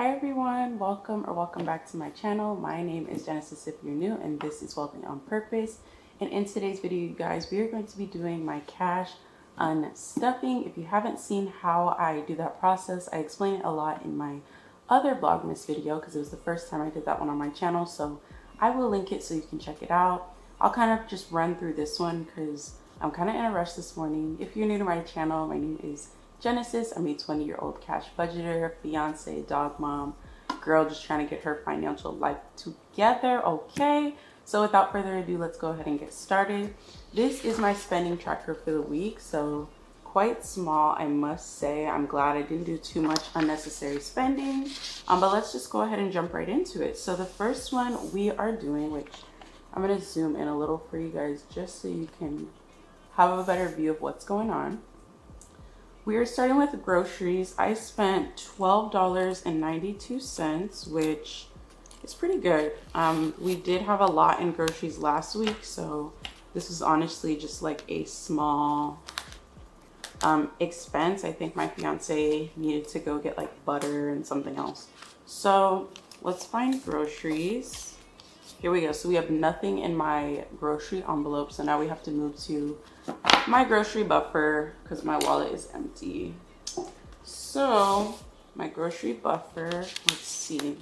Hi everyone, welcome back to my channel. My name is Genesis if you're new, and this is Wealthy on Purpose. And in today's video, you guys, we are going to be doing my cash unstuffing. If you haven't seen how I do that process, I explain it a lot in my other Vlogmas video because it was the first time I did that one on my channel. So I will link it so you can check it out. I'll kind of just run through this one because I'm kind of in a rush this morning. If you're new to my channel, my name is Genesis. I'm a 20-year-old cash budgeter, fiance, dog mom, girl just trying to get her financial life together. Okay, so without further ado, let's go ahead and get started. This is my spending tracker for the week, so quite small, I must say. I'm glad I didn't do too much unnecessary spending, but let's just go ahead and jump right into it. So the first one we are doing, which I'm going to zoom in a little for you guys just so you can have a better view of what's going on. We are starting with groceries. I spent $12.92, which is pretty good. We did have a lot in groceries last week, so this was honestly just like a small expense. I think my fiance needed to go get like butter and something else. So let's find groceries. Here we go. So we have nothing in my grocery envelope, so now we have to move to my grocery buffer because my wallet is empty. So my grocery buffer, let's see,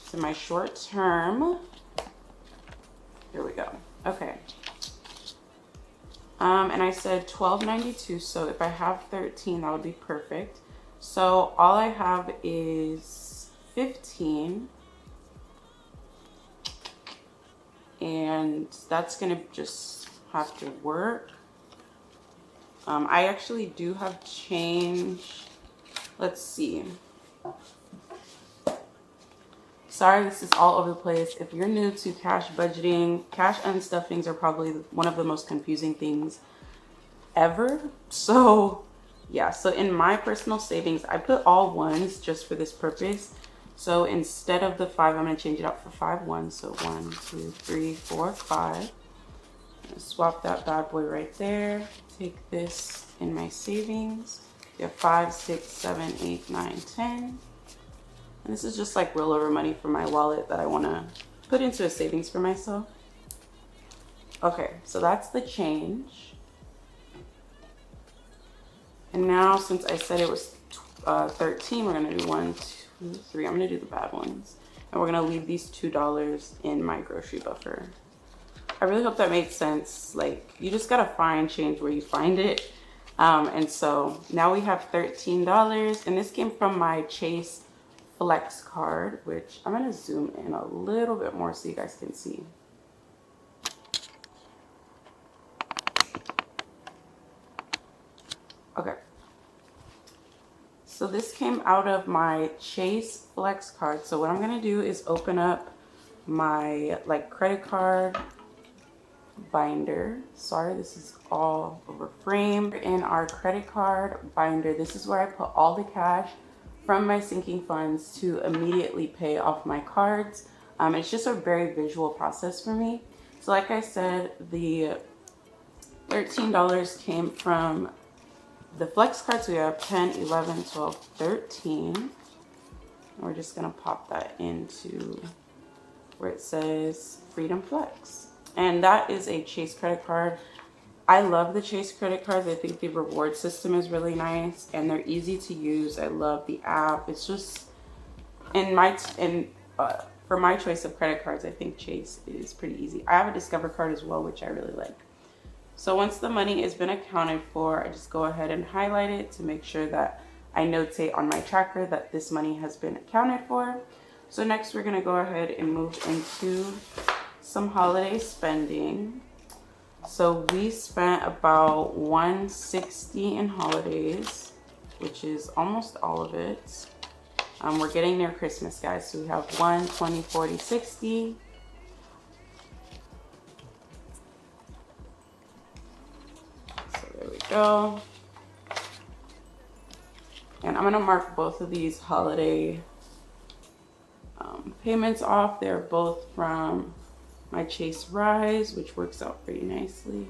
so my short term, here we go. Okay, and I said $12.92, so if I have 13 that would be perfect. So all I have is 15, and that's gonna just have to work. I actually do have change. Let's see. Sorry, this is all over the place. If you're new to cash budgeting, cash unstuffings are probably one of the most confusing things ever. So yeah, so in my personal savings, I put all ones just for this purpose. So instead of the 5, I'm going to change it out for 5 ones. So 1, 2, 3, 4, 5. Swap that bad boy right there. Take this in my savings. We have 5, 6, 7, 8, 9, 10. And this is just like rollover money for my wallet that I want to put into a savings for myself. Okay, so that's the change. And now since I said it was 13, we're going to do 1, 2, 3. I'm going to do the bad ones. And we're going to leave these $2 in my grocery buffer. I really hope that made sense. Like, you just gotta find change where you find it. And so now we have $13, and this came from my Chase Flex card, which I'm gonna zoom in a little bit more so you guys can see. Okay. So this came out of my Chase Flex card. So what I'm gonna do is open up my like credit card binder. Sorry, this is all over frame. In our credit card binder, this is where I put all the cash from my sinking funds to immediately pay off my cards. It's just a very visual process for me. So like I said, the $13 came from the flex cards. We have 10, 11, 12, 13. And we're just gonna pop that into where it says Freedom Flex. And that is a Chase credit card. I love the Chase credit cards. I think the reward system is really nice and they're easy to use. I love the app. It's just, for my choice of credit cards, I think Chase is pretty easy. I have a Discover card as well, which I really like. So once the money has been accounted for, I just go ahead and highlight it to make sure that I notate on my tracker that this money has been accounted for. So next we're gonna go ahead and move into some holiday spending. So we spent about $160 in holidays, which is almost all of it. We're getting near Christmas, guys, so we have 1, 20, 40, 60. So there we go. And I'm gonna mark both of these holiday payments off. They're both from my Chase Rise, which works out pretty nicely.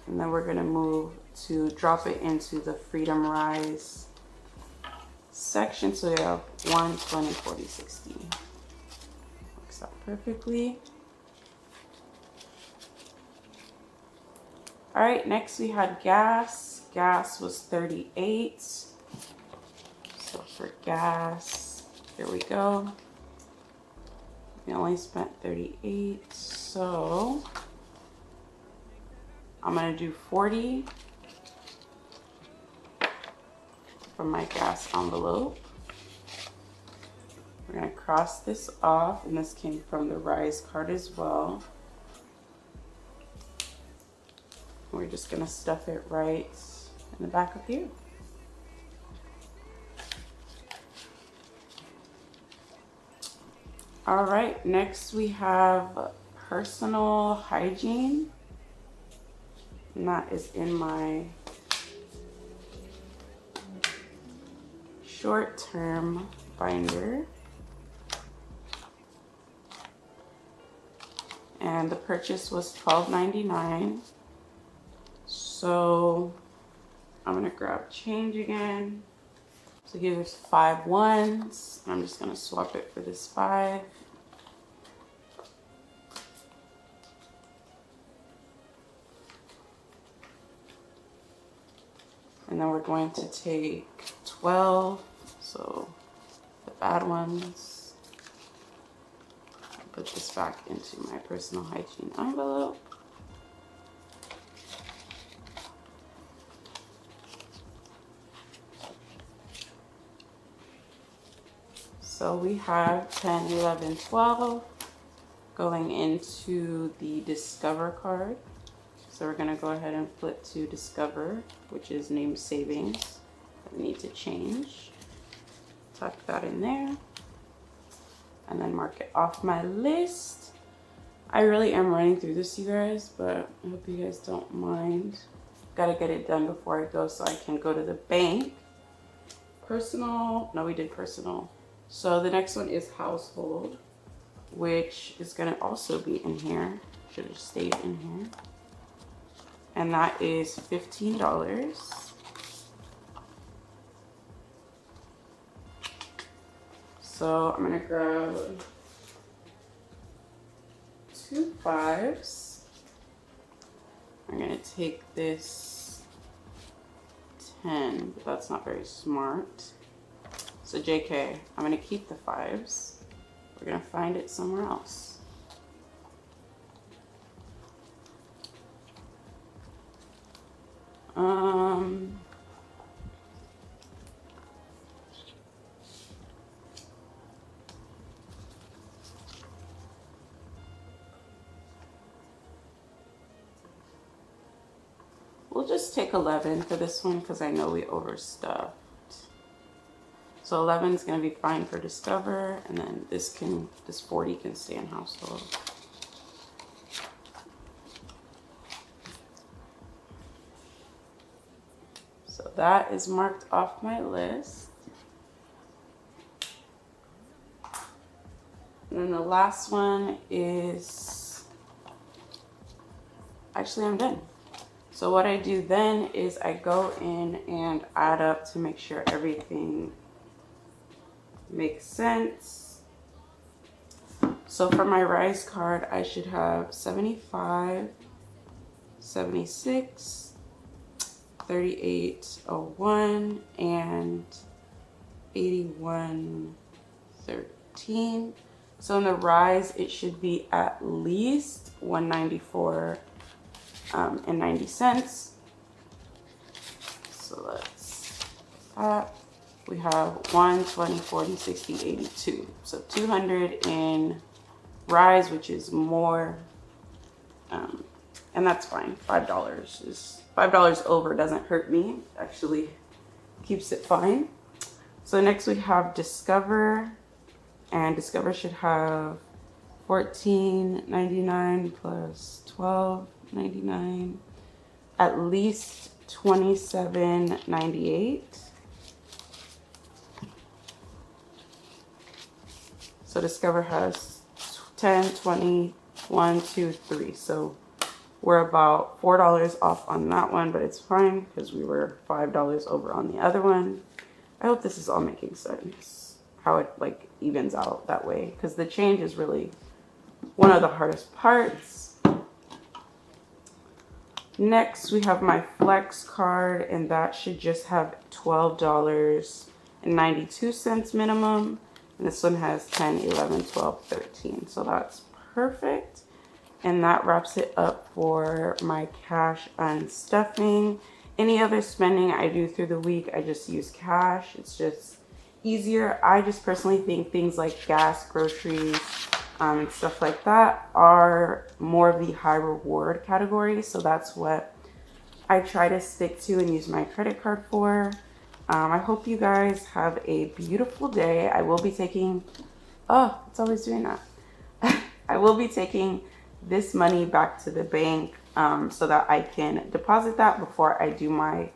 And then we're gonna move to drop it into the Freedom Rise section. So we have 1, 20, 40, 60. Works out perfectly. All right, next we had gas. Gas was 38. So for gas, here we go. We only spent 38, so I'm gonna do 40 from my gas envelope. We're gonna cross this off, and this came from the Rise card as well. We're just gonna stuff it right in the back of here. All right, next we have personal hygiene, and that is in my short-term binder. And the purchase was $12.99. So I'm gonna grab change again. So here's 5 ones. I'm just gonna swap it for this 5. And then we're going to take 12, so the bad ones. Put this back into my personal hygiene envelope. So we have 10, 11, 12 going into the Discover card. So we're gonna go ahead and flip to Discover, which is name savings that we need to change. Tuck that in there and then mark it off my list. I really am running through this, you guys, but I hope you guys don't mind. Gotta get it done before I go so I can go to the bank. Personal, no, we did personal. So the next one is household, which is gonna also be in here. Should have stayed in here. And that is $15. So I'm gonna grab 2 5s. I'm gonna take this 10, but that's not very smart. So JK, I'm gonna keep the 5s. We're gonna find it somewhere else. We'll just take 11 for this one because I know we overstuffed. So 11 is going to be fine for Discover, and then this 40 can stay in household. So that is marked off my list. And then the last one is, actually I'm done. So what I do then is I go in and add up to make sure everything makes sense. So for my Rise card, I should have 75, 76, 3801, and 8113. So in the Rise, it should be at least 194 and 90 cents. So let's that. We have 1, 20, 40, 60, 82. So 200 in Rise, which is more, and that's fine. $5 is $5 over doesn't hurt me. Actually keeps it fine. So next we have Discover, and Discover should have $14.99 plus $12.99, at least $27.98. So Discover has 10, 20, 1, 2, 3. So We're about $4 off on that one, but it's fine because we were $5 over on the other one. I hope this is all making sense, how it like evens out that way, because the change is really one of the hardest parts. Next, we have my Flex card, and that should just have $12.92 minimum. And this one has 10, 11, 12, 13. So that's perfect. And that wraps it up for my cash unstuffing. Any other spending I do through the week, I just use cash. It's just easier. I just personally think things like gas, groceries, and stuff like that are more of the high reward category. So that's what I try to stick to and use my credit card for. I hope you guys have a beautiful day. I will be taking, oh, it's always doing that. I will be taking this money back to the bank so that I can deposit that before I do my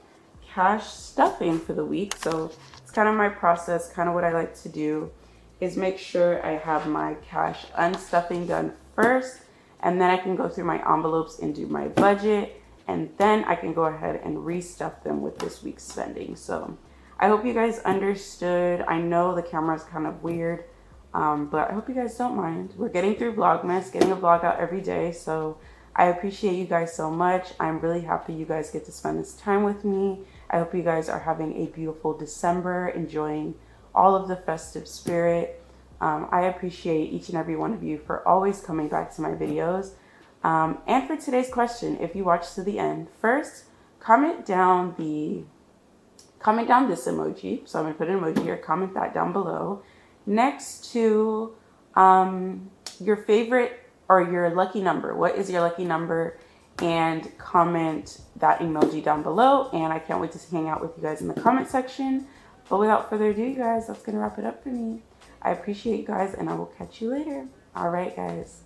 cash stuffing for the week. So it's kind of my process, kind of what I like to do is make sure I have my cash unstuffing done first, and then I can go through my envelopes and do my budget, and then I can go ahead and restuff them with this week's spending. So I hope you guys understood. I know the camera is kind of weird, but I hope you guys don't mind. We're getting through Vlogmas, getting a vlog out every day, so I appreciate you guys so much. I'm really happy you guys get to spend this time with me. I hope you guys are having a beautiful December, enjoying all of the festive spirit. I appreciate each and every one of you for always coming back to my videos. And for today's question, if you watched to the end, first, comment down this emoji. So I'm gonna put an emoji here, comment that down below. Next to your favorite or your lucky number. What is your lucky number? And comment that emoji down below. And I can't wait to hang out with you guys in the comment section. But without further ado, you guys, that's gonna wrap it up for me. I appreciate you guys, and I will catch you later. All right, guys.